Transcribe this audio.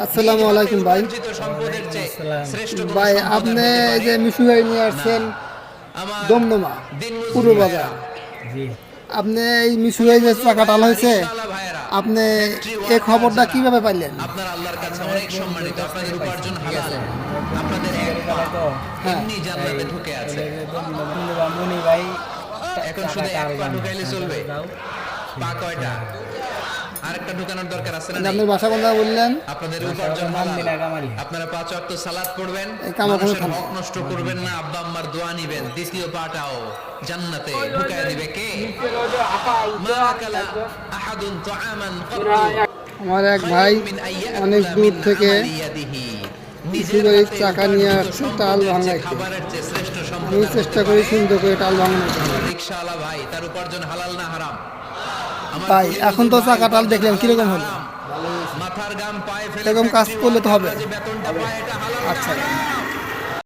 আসসালামু আলাইকুম ভাই। ভাই আপনি এই যে মিশু গাড়ি নিয়ে আসছেন দমদমা পূর্ব বাজার, জি আপনি এই মিশু গাড়ি যে চাকা টাল হয়েছে, আপনি এই খবরটা কিভাবে পাইলেন? আপনার আল্লাহর কাছে অনেক সম্মানিত, আপনাদের উপার্জন ঠিক হালাল, আছে। আপনাদের এক পা হ্যাঁ। এমনি জান্নাতে ঢুকে আছে। মনি ভাই এখন শুধু এক পা ঢুকাইলে চলবে? পা কয়টা? আরেকটা ঢুকানোর দরকার আছে না? মানে নাই? আপনার বাসা কোনটা বললেন? আপনাদের উপার্জন হালাল, মান্দিনা কামারি। আপনারা 5 ওয়াক্ত সালাত পড়বেন, এই কামা করে মানুষের খান। হক নষ্ট করবেন না, আব্বা আম্মার দোয়া নিবেন, দ্বিতীয় পাটাও জান্নাতে ঢুকায় দিবে কে? মা আকালা আহাদুন তুআমান ক্বাত্তু আমার এক ভাই অনেক দূর থেকে মিশু গাড়ির চাকা নিয়ে আসছে টাল ভাঙাইতে। আমি চেষ্টা করি সুন্দর করে টাল ভাঙানোর জন্য। রিকশাওয়ালা ভাই, তার উপার্জন হালাল না হারাম? আমার ভাই প্রতিবেশী এখন তো ভাই, চাকা টাল দেখলাম হালাল কিরকম না হলো? হারাম? মাথার ঘাম পায়ে ফেলে এরকম কাজ factory করলে তো হবে। ওয়ালারা যে বেতনটা পায়, এটা হালাল না আচ্ছা। হারাম?